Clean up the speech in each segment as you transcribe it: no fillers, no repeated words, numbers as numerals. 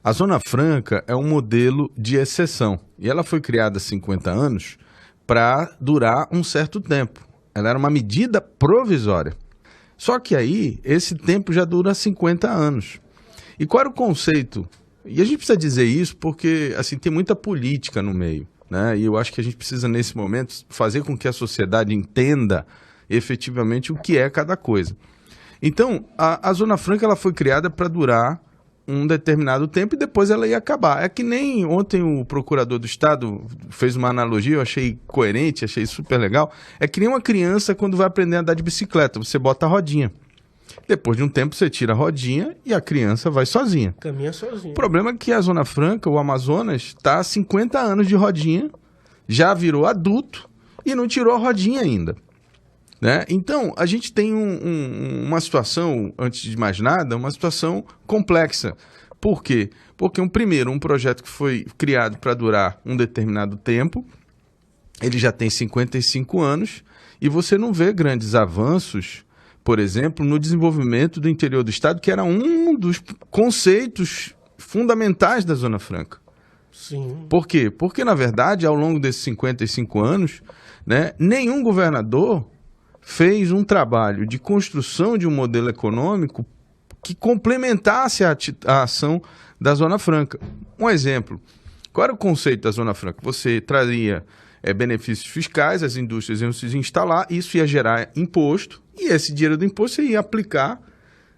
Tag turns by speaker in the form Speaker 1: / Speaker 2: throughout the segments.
Speaker 1: A Zona Franca é um modelo de exceção e ela foi criada há 50 anos para durar um certo tempo. Ela era uma medida provisória. Só que aí, esse tempo já dura 50 anos. E qual era o conceito? E a gente precisa dizer isso porque assim, tem muita política no meio, né? E eu acho que a gente precisa, nesse momento, fazer com que a sociedade entenda efetivamente o que é cada coisa. Então, a Zona Franca ela foi criada para durar um determinado tempo e depois ela ia acabar. É que nem ontem o procurador do Estado fez uma analogia, eu achei coerente, achei super legal. É que nem uma criança quando vai aprender a andar de bicicleta, você bota a rodinha. Depois de um tempo você tira a rodinha e a criança vai sozinha.
Speaker 2: Caminha sozinha.
Speaker 1: O problema é que a Zona Franca, o Amazonas, está há 50 anos de rodinha, já virou adulto e não tirou a rodinha ainda. Né? Então, a gente tem uma situação, antes de mais nada, uma situação complexa. Por quê? Porque, primeiro, um projeto que foi criado para durar um determinado tempo, ele já tem 55 anos, e você não vê grandes avanços, por exemplo, no desenvolvimento do interior do Estado, que era um dos conceitos fundamentais da Zona Franca.
Speaker 2: Sim.
Speaker 1: Por quê? Porque, na verdade, ao longo desses 55 anos, né, nenhum governador fez um trabalho de construção de um modelo econômico que complementasse a ação da Zona Franca. Um exemplo, qual era o conceito da Zona Franca? Você traria benefícios fiscais, as indústrias iam se instalar, isso ia gerar imposto, e esse dinheiro do imposto você ia aplicar,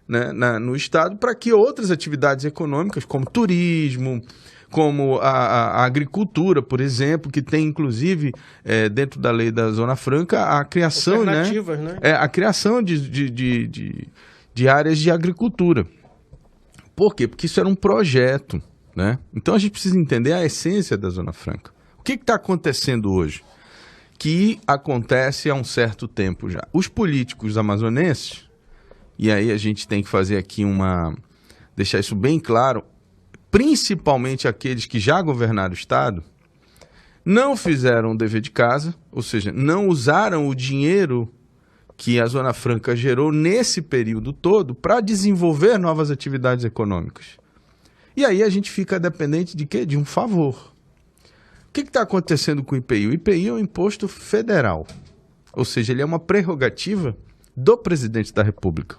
Speaker 1: né, no Estado para que outras atividades econômicas, como turismo, como a agricultura, por exemplo, que tem, inclusive, dentro da lei da Zona Franca, a criação, né? A criação de áreas de agricultura. Por quê? Porque isso era um projeto, né? Então, a gente precisa entender a essência da Zona Franca. O que está acontecendo hoje? Que acontece há um certo tempo já. Os políticos amazonenses, e aí a gente tem que fazer aqui deixar isso bem claro, principalmente aqueles que já governaram o Estado, não fizeram o dever de casa, ou seja, não usaram o dinheiro que a Zona Franca gerou nesse período todo para desenvolver novas atividades econômicas. E aí a gente fica dependente de quê? De um favor. O que está acontecendo com o IPI? O IPI é um imposto federal, ou seja, ele é uma prerrogativa do presidente da República.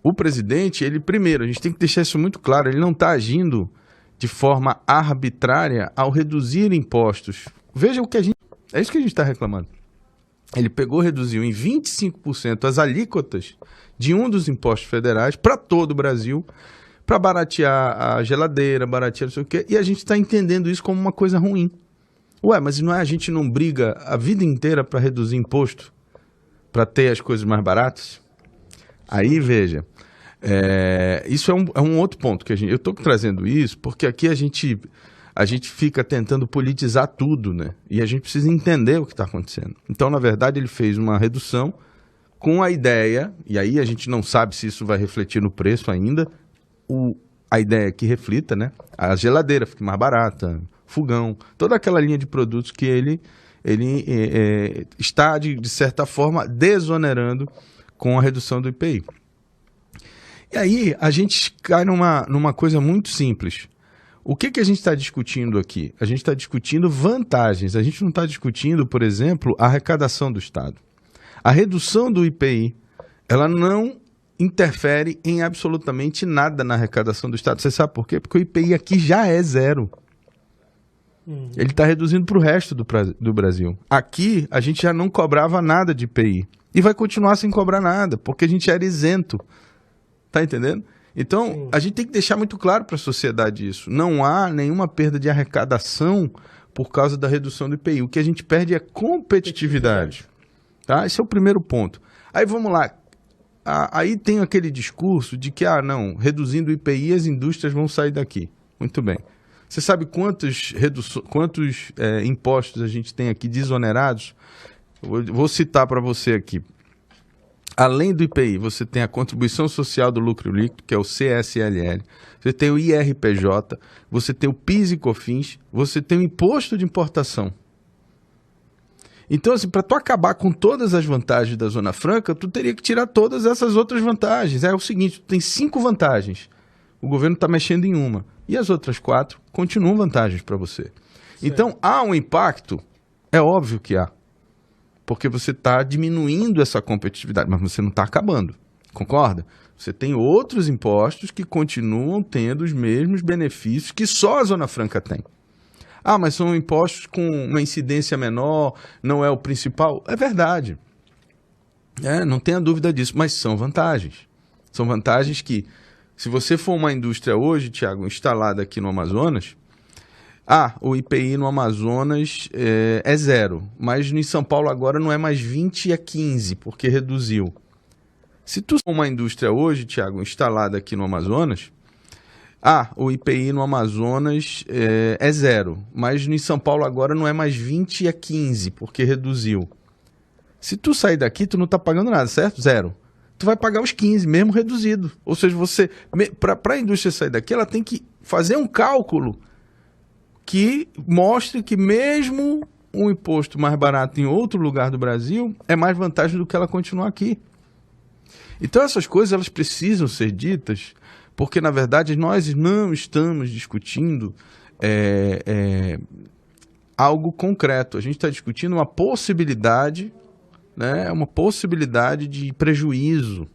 Speaker 1: O presidente, primeiro, a gente tem que deixar isso muito claro, ele não está agindo de forma arbitrária ao reduzir impostos. Veja é isso que a gente está reclamando. Ele reduziu em 25% as alíquotas de um dos impostos federais para todo o Brasil, para baratear a geladeira, baratear não sei o quê, e a gente está entendendo isso como uma coisa ruim. Ué, mas a gente não briga a vida inteira para reduzir imposto, para ter as coisas mais baratas? Aí, veja, isso é um outro ponto que eu estou trazendo isso porque aqui a gente fica tentando politizar tudo, né? E a gente precisa entender o que está acontecendo. Então, na verdade, ele fez uma redução com a ideia, e aí a gente não sabe se isso vai refletir no preço ainda, a ideia é que reflita, né? A geladeira fique mais barata, fogão, toda aquela linha de produtos que ele está, de certa forma, desonerando com a redução do IPI. E aí a gente cai numa coisa muito simples. O que a gente está discutindo aqui? A gente está discutindo vantagens. A gente não está discutindo, por exemplo, a arrecadação do Estado. A redução do IPI, ela não interfere em absolutamente nada na arrecadação do Estado. Você sabe por quê? Porque o IPI aqui já é zero. Ele está reduzindo para o resto do Brasil. Aqui, a gente já não cobrava nada de IPI. E vai continuar sem cobrar nada, porque a gente era isento. Tá entendendo? Então, a gente tem que deixar muito claro para a sociedade isso. Não há nenhuma perda de arrecadação por causa da redução do IPI. O que a gente perde é competitividade. Tá? Esse é o primeiro ponto. Aí vamos lá. Aí tem aquele discurso de que, reduzindo o IPI, as indústrias vão sair daqui. Muito bem. Você sabe quantos impostos a gente tem aqui desonerados? Vou citar para você aqui. Além do IPI, você tem a Contribuição Social do Lucro Líquido, que é o CSLL, você tem o IRPJ, você tem o PIS e COFINS, você tem o Imposto de Importação. Então, assim, para tu acabar com todas as vantagens da Zona Franca, tu teria que tirar todas essas outras vantagens. É o seguinte, tu tem 5 vantagens. o governo está mexendo em uma. E as outras 4 continuam vantagens para você. Certo. Então, há um impacto? É óbvio que há. Porque você está diminuindo essa competitividade, mas você não está acabando. Concorda? Você tem outros impostos que continuam tendo os mesmos benefícios que só a Zona Franca tem. Ah, mas são impostos com uma incidência menor, não é o principal. É verdade. Não tenha dúvida disso, mas são vantagens. São vantagens que, se você for uma indústria hoje, Tiago, instalada aqui no Amazonas, o IPI no Amazonas é 0, mas em São Paulo agora não é mais 20, é 15, porque reduziu. Se tu for uma indústria hoje, Tiago, instalada aqui no Amazonas, o IPI no Amazonas é 0, mas em São Paulo agora não é mais 20, é 15, porque reduziu. Se tu sair daqui, tu não está pagando nada, certo? 0. Tu vai pagar os 15, mesmo reduzido. Ou seja, para a indústria sair daqui, ela tem que fazer um cálculo que mostre que mesmo um imposto mais barato em outro lugar do Brasil é mais vantagem do que ela continuar aqui. Então essas coisas elas precisam ser ditas, porque na verdade nós não estamos discutindo algo concreto. A gente está discutindo uma possibilidade, né, uma possibilidade de prejuízo.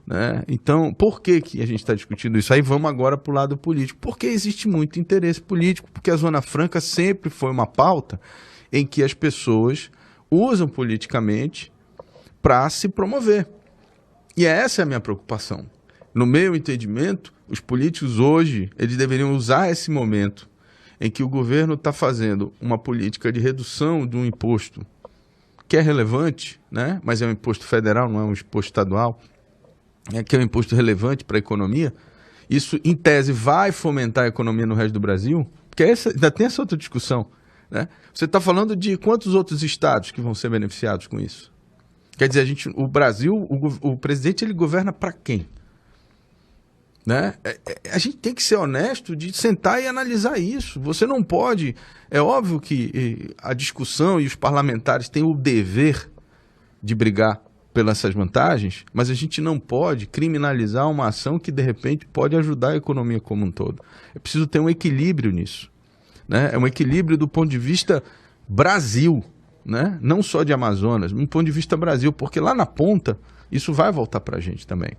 Speaker 1: Né? Então, por que a gente está discutindo isso? Aí vamos agora para o lado político. Porque existe muito interesse político, porque a Zona Franca sempre foi uma pauta em que as pessoas usam politicamente para se promover. E essa é a minha preocupação. No meu entendimento, os políticos hoje, eles deveriam usar esse momento em que o governo está fazendo uma política de redução de um imposto que é relevante, né? Mas é um imposto federal, não é um imposto estadual, que é um imposto relevante para a economia. Isso, em tese, vai fomentar a economia no resto do Brasil, porque ainda tem essa outra discussão. Né? Você está falando de quantos outros estados que vão ser beneficiados com isso? Quer dizer, o Brasil, o presidente, ele governa para quem? Né? A gente tem que ser honesto de sentar e analisar isso. Você não pode... É óbvio que a discussão e os parlamentares têm o dever de brigar pelas essas vantagens, mas a gente não pode criminalizar uma ação que, de repente, pode ajudar a economia como um todo. É preciso ter um equilíbrio nisso. Né? É um equilíbrio do ponto de vista Brasil, né? Não só de Amazonas, do ponto de vista Brasil, porque lá na ponta isso vai voltar para a gente também.